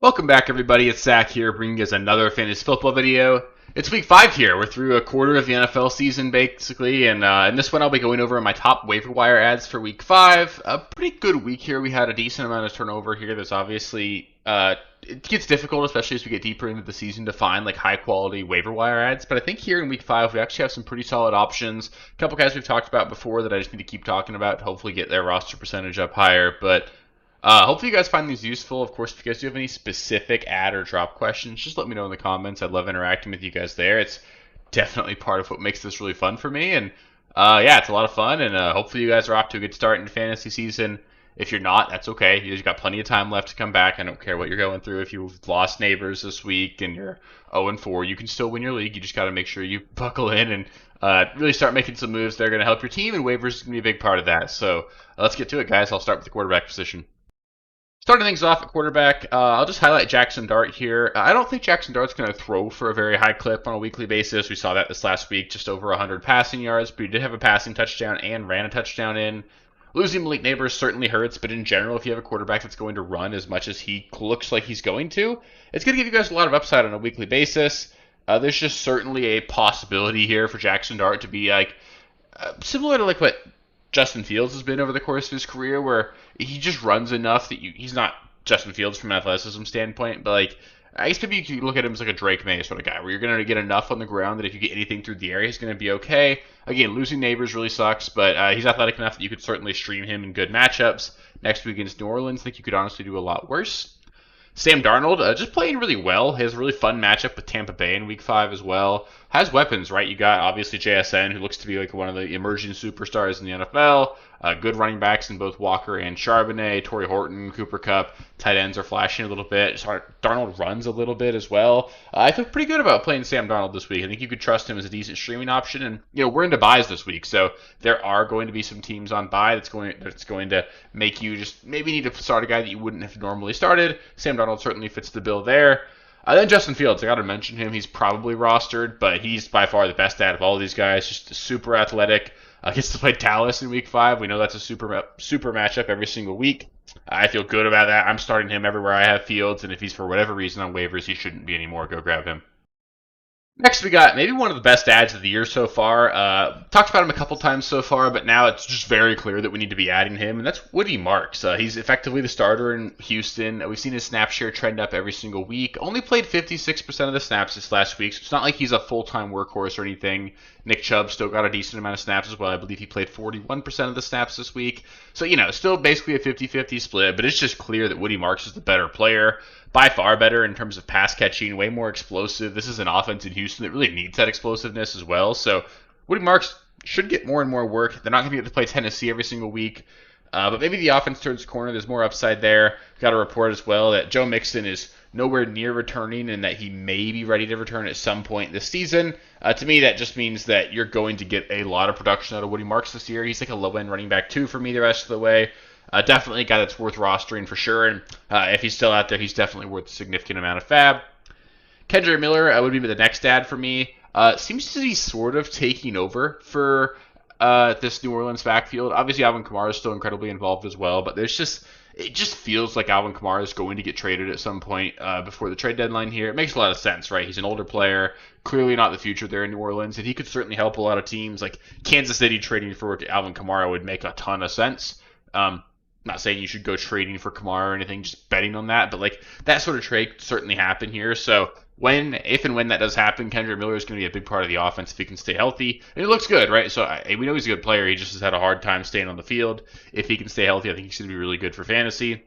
Welcome back, everybody. It's Zach here, bringing you guys another fantasy football video. It's week 5 here. We're through a quarter of the NFL season, basically, and in this one, I'll be going over my top waiver wire ads for week 5. A pretty good week here. We had a decent amount of turnover here. There's obviously it gets difficult, especially as we get deeper into the season, to find like high quality waiver wire ads. But I think here in week 5, we actually have some pretty solid options. A couple guys we've talked about before that I just need to keep talking about to hopefully get their roster percentage up higher, but. Hopefully you guys find these useful. Of course, if you guys do have any specific ad or drop questions, just let me know in the comments. I'd love interacting with you guys there. It's definitely part of what makes this really fun for me. And yeah, it's a lot of fun. And hopefully you guys are off to a good start in fantasy season. If you're not, that's okay. You've got plenty of time left to come back. I don't care what you're going through. If you've lost neighbors this week and you're 0-4, you can still win your league. You just got to make sure you buckle in and really start making some moves that are going to help your team. And waivers is going to be a big part of that. So let's get to it, guys. I'll start with the quarterback position. Starting things off at quarterback, I'll just highlight Jackson Dart here. I don't think Jackson Dart's going to throw for a very high clip on a weekly basis. We saw that this last week, just over 100 passing yards, but he did have a passing touchdown and ran a touchdown in. Losing Malik Neighbors certainly hurts, but in general, if you have a quarterback that's going to run as much as he looks like he's going to, it's going to give you guys a lot of upside on a weekly basis. There's just certainly a possibility here for Jackson Dart to be like similar to like what Justin Fields has been over the course of his career, where he just runs enough that he's not Justin Fields from an athleticism standpoint, but like I guess maybe you could look at him as like a Drake May sort of guy, where you're going to get enough on the ground that if you get anything through the air, he's going to be okay. Again, losing Neighbors really sucks, but he's athletic enough that you could certainly stream him in good matchups. Next week against New Orleans, I think you could honestly do a lot worse. Sam Darnold, just playing really well. He has a really fun matchup with Tampa Bay in Week 5 as well. Has weapons, right? You got, obviously, JSN, who looks to be like one of the emerging superstars in the NFL. Good running backs in both Walker and Charbonnet. Torrey Horton, Cooper Kupp. Tight ends are flashing a little bit. Darnold runs a little bit as well. I feel pretty good about playing Sam Darnold this week. I think you could trust him as a decent streaming option. And, we're into buys this week, so there are going to be some teams on buy that's going to make you just maybe need to start a guy that you wouldn't have normally started. Sam Darnold certainly fits the bill there. Then Justin Fields, I got to mention him. He's probably rostered, but he's by far the best out of all of these guys. Just super athletic. Gets to play Dallas in Week 5. We know that's a super matchup every single week. I feel good about that. I'm starting him everywhere I have Fields, and if he's for whatever reason on waivers, he shouldn't be anymore. Go grab him. Next, we got maybe one of the best ads of the year so far. Talked about him a couple times so far, but now it's just very clear that we need to be adding him, and that's Woody Marks. He's effectively the starter in Houston. We've seen his snap share trend up every single week. Only played 56% of the snaps this last week, so it's not like he's a full-time workhorse or anything. Nick Chubb still got a decent amount of snaps as well. I believe he played 41% of the snaps this week. So, still basically a 50-50 split, but it's just clear that Woody Marks is the better player. By far better in terms of pass catching, way more explosive. This is an offense in Houston that really needs that explosiveness as well. So Woody Marks should get more and more work. They're not going to get to play Tennessee every single week. But maybe the offense turns the corner. There's more upside there. Got a report as well that Joe Mixon is nowhere near returning and that he may be ready to return at some point this season. To me, that just means that you're going to get a lot of production out of Woody Marks this year. He's like a low-end running back, too, for me the rest of the way. Definitely a guy that's worth rostering for sure, and if he's still out there, he's definitely worth a significant amount of fab. Kendra Miller would be the next ad for me. Seems to be sort of taking over for this New Orleans backfield. Obviously, Alvin Kamara is still incredibly involved as well, but it just feels like Alvin Kamara is going to get traded at some point before the trade deadline here. It makes a lot of sense, right? He's an older player, clearly not the future there in New Orleans, and he could certainly help a lot of teams. Like Kansas City trading for Alvin Kamara would make a ton of sense. Not saying you should go trading for Kamara or anything, just betting on that, but like that sort of trade could certainly happen here. So if and when that does happen, Kendra Miller is going to be a big part of the offense if he can stay healthy. And it looks good, right? So we know he's a good player. He just has had a hard time staying on the field. If he can stay healthy, I think he's going to be really good for fantasy.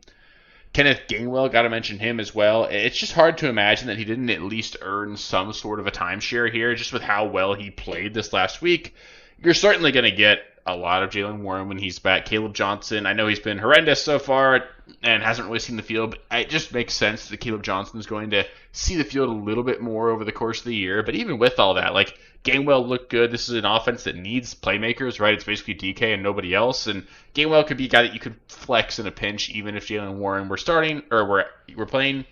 Kenneth Gainwell, got to mention him as well. It's just hard to imagine that he didn't at least earn some sort of a timeshare here, just with how well he played this last week. You're certainly going to get a lot of Jaylen Warren when he's back. Caleb Johnson, I know he's been horrendous so far and hasn't really seen the field, but it just makes sense that Caleb Johnson is going to see the field a little bit more over the course of the year. But even with all that, like Gainwell looked good. This is an offense that needs playmakers, right? It's basically DK and nobody else. And Gainwell could be a guy that you could flex in a pinch, even if Jaylen Warren were starting or we're playing.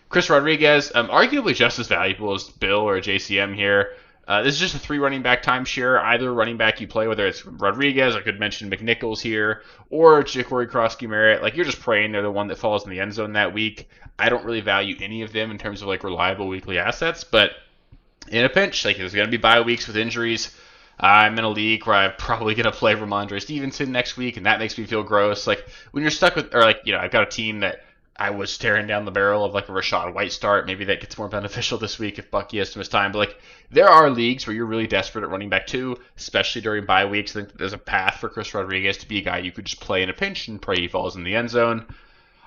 Chris Rodriguez, arguably just as valuable as Bill or JCM here. This is just a 3 running back timeshare. Either running back you play, whether it's Rodriguez, I could mention McNichols here, or Ja'Cory Krosky-Merritt. Like, you're just praying they're the one that falls in the end zone that week. I don't really value any of them in terms of like reliable weekly assets, but in a pinch, like there's going to be bye weeks with injuries. I'm in a league where I'm probably going to play Ramondre Stevenson next week, and that makes me feel gross. Like when you're stuck with, or like, I've got a team that I was staring down the barrel of like a Rachaad White start. Maybe that gets more beneficial this week if Bucky has to miss time. But like there are leagues where you're really desperate at running back too, especially during bye weeks. I think there's a path for Chris Rodriguez to be a guy you could just play in a pinch and pray he falls in the end zone.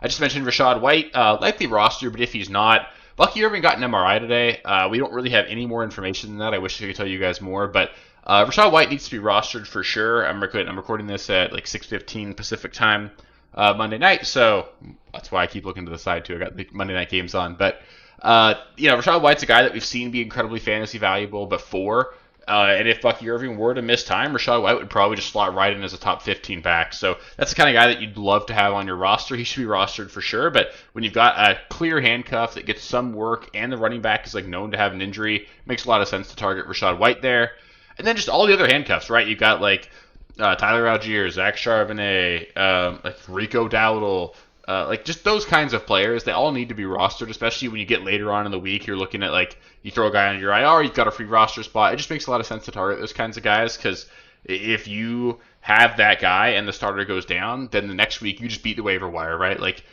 I just mentioned Rachaad White, likely roster, but if he's not, Bucky Irving got an MRI today. We don't really have any more information than that. I wish I could tell you guys more, but Rachaad White needs to be rostered for sure. I'm recording this at like 6:15 Pacific time Monday night, so that's why I keep looking to the side too. I got the Monday night games on, but Rachaad White's a guy that we've seen be incredibly fantasy valuable before. And if Bucky Irving were to miss time, Rachaad White would probably just slot right in as a top 15 back. So that's the kind of guy that you'd love to have on your roster. He should be rostered for sure. But when you've got a clear handcuff that gets some work and the running back is like known to have an injury, it makes a lot of sense to target Rachaad White there. And then just all the other handcuffs, right? You've got like Tyler Algier, Zach Charbonnet, like Rico Dowdle, like just those kinds of players. They all need to be rostered, especially when you get later on in the week. You're looking at like you throw a guy on your IR, you've got a free roster spot. It just makes a lot of sense to target those kinds of guys because if you have that guy and the starter goes down, then the next week you just beat the waiver wire, right? Like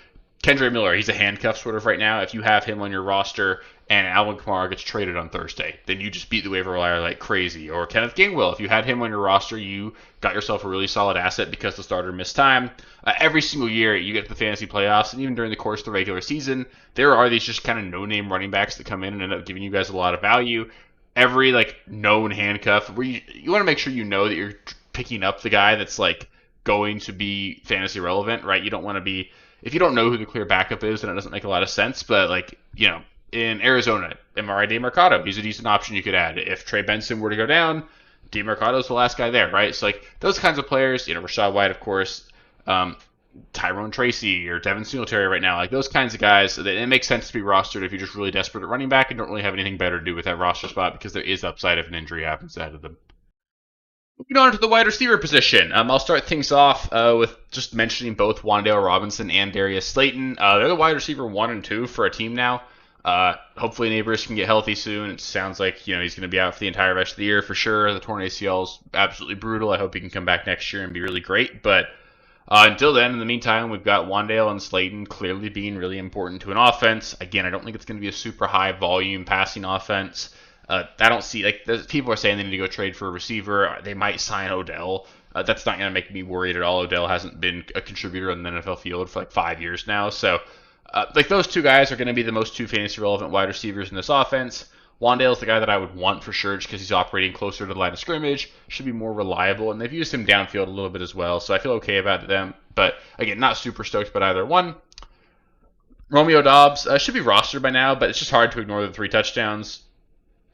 Kendre Miller, he's a handcuff sort of right now. If you have him on your roster and Alvin Kamara gets traded on Thursday, then you just beat the waiver wire like crazy. Or Kenneth Gainwell, if you had him on your roster, you got yourself a really solid asset because the starter missed time. Every single year you get to the fantasy playoffs, and even during the course of the regular season, there are these just kind of no-name running backs that come in and end up giving you guys a lot of value. Every like known handcuff, where you want to make sure you know that you're picking up the guy that's like going to be fantasy relevant, right? You don't want to be, if you don't know who the clear backup is, then it doesn't make a lot of sense. But like, in Arizona, MRI DeMarcado, he's a decent option you could add. If Trey Benson were to go down, DeMarcado's the last guy there, right? So like those kinds of players, Rachaad White, of course, Tyrone Tracy or Devin Singletary right now, like those kinds of guys, it makes sense to be rostered if you're just really desperate at running back and don't really have anything better to do with that roster spot because there is upside if an injury happens out of them. Moving on to the wide receiver position. I'll start things off with just mentioning both Wan'Dale Robinson and Darius Slayton. They're the wide receiver 1 and 2 for a team now. Hopefully Neighbors can get healthy soon. It sounds like he's going to be out for the entire rest of the year for sure. The torn ACL is absolutely brutal. I hope he can come back next year and be really great. But until then, in the meantime, we've got Wan'Dale and Slayton clearly being really important to an offense. Again, I don't think it's going to be a super high volume passing offense. I don't see, like, people are saying they need to go trade for a receiver. They might sign Odell. That's not going to make me worried at all. Odell hasn't been a contributor on the NFL field for like 5 years now. So, like, those two guys are going to be the most two fantasy relevant wide receivers in this offense. Wan'Dale's the guy that I would want for sure just because he's operating closer to the line of scrimmage, should be more reliable, and they've used him downfield a little bit as well, so I feel okay about them. But, again, not super stoked about either one. Romeo Doubs should be rostered by now, but it's just hard to ignore the 3 touchdowns.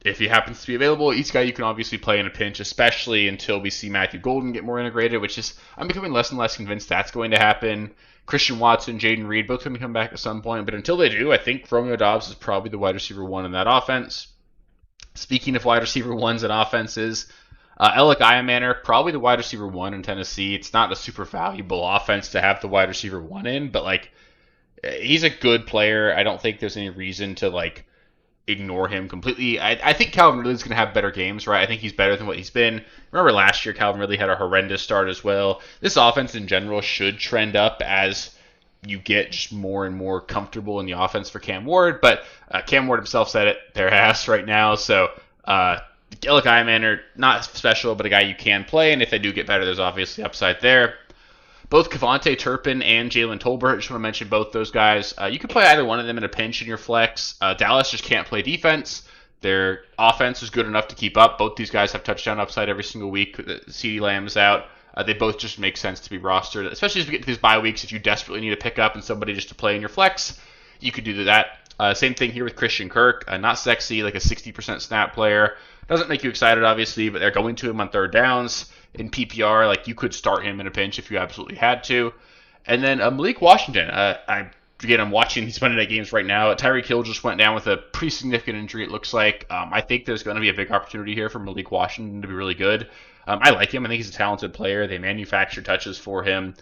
If he happens to be available, each guy you can obviously play in a pinch, especially until we see Matthew Golden get more integrated, which is, I'm becoming less and less convinced that's going to happen. Christian Watson, Jaden Reed, both going to come back at some point, but until they do, I think Romeo Doubs is probably the wide receiver 1 in that offense. Speaking of wide receiver 1s and offenses, Alec Iamaner, probably the wide receiver 1 in Tennessee. It's not a super valuable offense to have the wide receiver 1 in, but like, he's a good player. I don't think there's any reason to like ignore him completely. I think Calvin Ridley's going to have better games, right? I think he's better than what he's been. Remember last year, Calvin Ridley had a horrendous start as well. This offense in general should trend up as you get just more and more comfortable in the offense for Cam Ward, but Cam Ward himself said it, they're ass right now, so Alec Iamaner, not special, but a guy you can play, and if they do get better, there's obviously upside there. Both Kevontae Turpin and Jalen Tolbert, I just want to mention both those guys. You can play either one of them in a pinch in your flex. Dallas just can't play defense. Their offense is good enough to keep up. Both these guys have touchdown upside every single week. CeeDee Lamb is out. They both just make sense to be rostered, especially as we get to these bye weeks. If you desperately need to pick up and somebody just to play in your flex, you could do that. Same thing here with Christian Kirk. Not sexy, like a 60% snap player. Doesn't make you excited, obviously, but they're going to him on third downs. In PPR, like you could start him in a pinch if you absolutely had to. And then Malik Washington. I again, I'm watching these Monday night games right now. Tyreek Hill just went down with a pretty significant injury, it looks like. I think there's going to be a big opportunity here for Malik Washington to be really good. I like him. I think he's a talented player. They manufacture touches for him.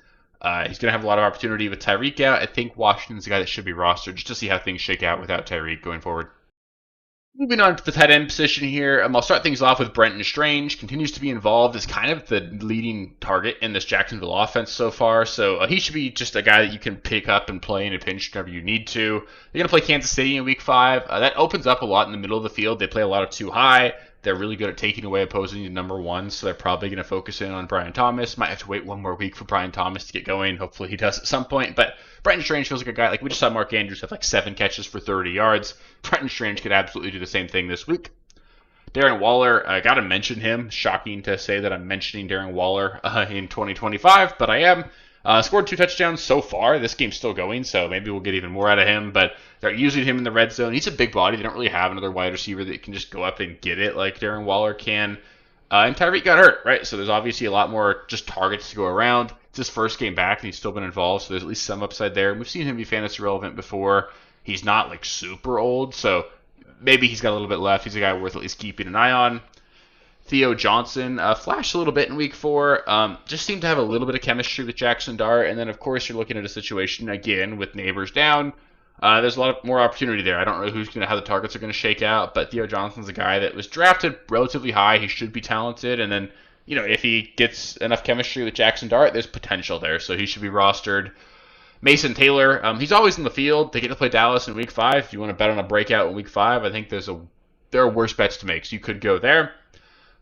He's going to have a lot of opportunity with Tyreek out. I think Washington's the guy that should be rostered just to see how things shake out without Tyreek going forward. Moving on to the tight end position here, I'll start things off with Brenton Strange. Continues to be involved as kind of the leading target in this Jacksonville offense so far. So he should be just a guy that you can pick up and play in a pinch whenever you need to. They're going to play Kansas City in Week 5. That opens up a lot in the middle of the field. They play a lot of too high. They're really good at taking away opposing number ones, so they're probably going to focus in on Brian Thomas. Might have to wait one more week for Brian Thomas to get going. Hopefully he does at some point. But Brenton Strange feels like a guy, like we just saw Mark Andrews have like 7 catches for 30 yards. Brenton Strange could absolutely do the same thing this week. Darren Waller, I got to mention him. Shocking to say that I'm mentioning Darren Waller in 2025, but I am. Scored 2 touchdowns so far. This game's still going, so maybe we'll get even more out of him. But they're using him in the red zone. He's a big body. They don't really have another wide receiver that can just go up and get it like Darren Waller can. And Tyreek got hurt, right? So there's obviously a lot more just targets to go around. It's his first game back, and he's still been involved, so there's at least some upside there. And we've seen him be fantasy relevant before. He's not like super old, so maybe he's got a little bit left. He's a guy worth at least keeping an eye on. Theo Johnson flashed a little bit in Week 4. Just seemed to have a little bit of chemistry with Jackson Dart. And then, of course, you're looking at a situation, again, with Neighbors down. There's a lot more opportunity there. I don't know how the targets are going to shake out, but Theo Johnson's a guy that was drafted relatively high. He should be talented. And then, if he gets enough chemistry with Jackson Dart, there's potential there. So he should be rostered. Mason Taylor, he's always in the field. They get to play Dallas in Week 5. If you want to bet on a breakout in Week 5, I think there are worse bets to make. So you could go there.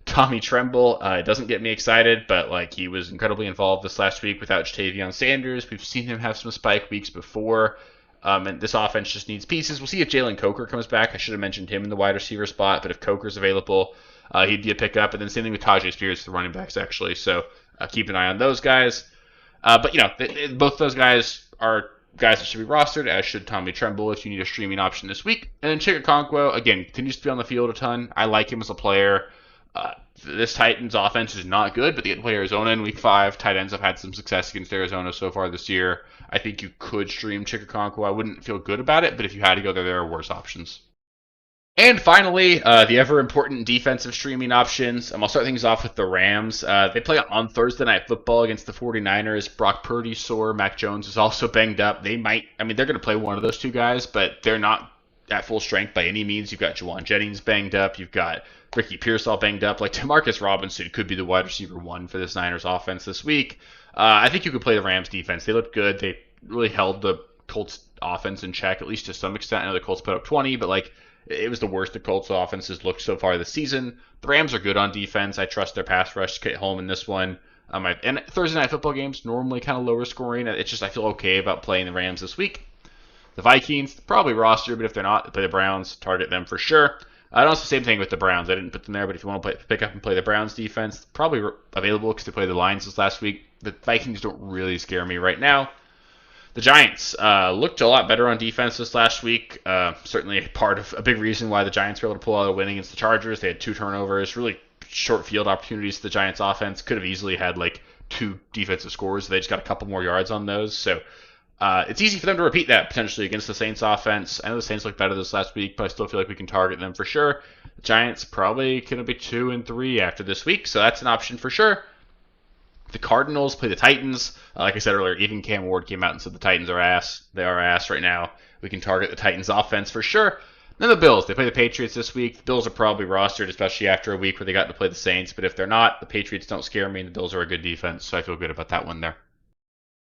Tommy Tremble, it doesn't get me excited, but he was incredibly involved this last week without Jatavion Sanders. We've seen him have some spike weeks before, and this offense just needs pieces. We'll see if Jalen Coker comes back. I should have mentioned him in the wide receiver spot, but if Coker's available, he'd be a pickup. And then same thing with Tajay Spears, the running backs, actually. So keep an eye on those guys. But both those guys are guys that should be rostered, as should Tommy Tremble if you need a streaming option this week. And then Chigga, again, continues to be on the field a ton. I like him as a player. This Titans offense is not good, but they get to play Arizona in Week 5. Tight ends have had some success against Arizona so far this year. I think you could stream Chigga. I wouldn't feel good about it, but if you had to go there are worse options. And finally, the ever-important defensive streaming options. I'll start things off with the Rams. They play on Thursday Night Football against the 49ers. Brock Purdy's sore. Mac Jones is also banged up. They're going to play one of those two guys, but they're not at full strength by any means. You've got Juwan Jennings banged up. You've got Ricky Pearsall banged up. Demarcus Robinson could be the wide receiver 1 for this Niners offense this week. I think you could play the Rams defense. They looked good. They really held the Colts offense in check, at least to some extent. I know the Colts put up 20, but it was the worst the Colts offense has looked so far this season. The Rams are good on defense. I trust their pass rush to get home in this one. And Thursday Night Football games, normally kind of lower scoring. It's just I feel okay about playing the Rams this week. The Vikings, probably roster, but if they're not, they play the Browns, target them for sure. And also the same thing with the Browns. I didn't put them there, but if you want to pick up and play the Browns defense, probably available because they played the Lions this last week. The Vikings don't really scare me right now. The Giants looked a lot better on defense this last week. Certainly part of a big reason why the Giants were able to pull out a win against the Chargers. They had 2 turnovers, really short field opportunities to the Giants offense. Could have easily had 2 defensive scores. They just got a couple more yards on those. So it's easy for them to repeat that potentially against the Saints offense. I know the Saints looked better this last week, but I still feel like we can target them for sure. The Giants probably going to be 2-3 after this week, so that's an option for sure. The Cardinals play the Titans. Like I said earlier, even Cam Ward came out and said the Titans are ass. They are ass right now. We can target the Titans offense for sure. Then the Bills. They play the Patriots this week. The Bills are probably rostered, especially after a week where they got to play the Saints. But if they're not, the Patriots don't scare me, and the Bills are a good defense, so I feel good about that one there.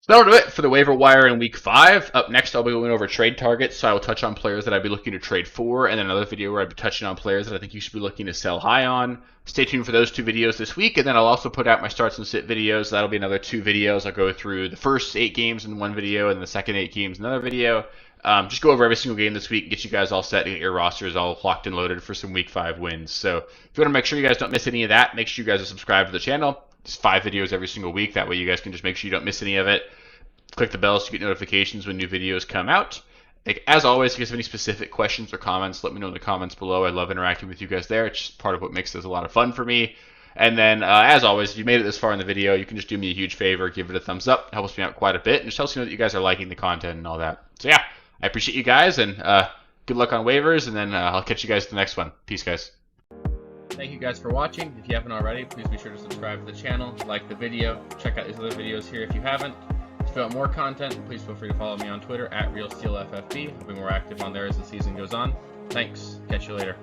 So that'll do it for the waiver wire in Week 5. Up next, I'll be going over trade targets, so I will touch on players that I'd be looking to trade for, and then another video where I'd be touching on players that I think you should be looking to sell high on. Stay tuned for those 2 videos this week, and then I'll also put out my starts and sit videos. That'll be another 2 videos. I'll go through the first 8 games in one video, and the second 8 games in another video. Just go over every single game this week, get you guys all set, and get your rosters all locked and loaded for some Week 5 wins. So if you want to make sure you guys don't miss any of that, make sure you guys are subscribed to the channel. Just 5 videos every single week. That way you guys can just make sure you don't miss any of it. Click the bells to get notifications when new videos come out. As always, if you guys have any specific questions or comments, let me know in the comments below. I love interacting with you guys there. It's just part of what makes this a lot of fun for me. And then, as always, if you made it this far in the video, you can just do me a huge favor, give it a thumbs up. It helps me out quite a bit, and just helps me know that you guys are liking the content and all that. So yeah, I appreciate you guys, and good luck on waivers, and then I'll catch you guys in the next one. Peace, guys. Thank you guys for watching. If you haven't already, please be sure to subscribe to the channel, like the video, check out these other videos here if you haven't. If you want more content, please feel free to follow me on Twitter at RealSteelFFB. I'll be more active on there as the season goes on. Thanks. Catch you later.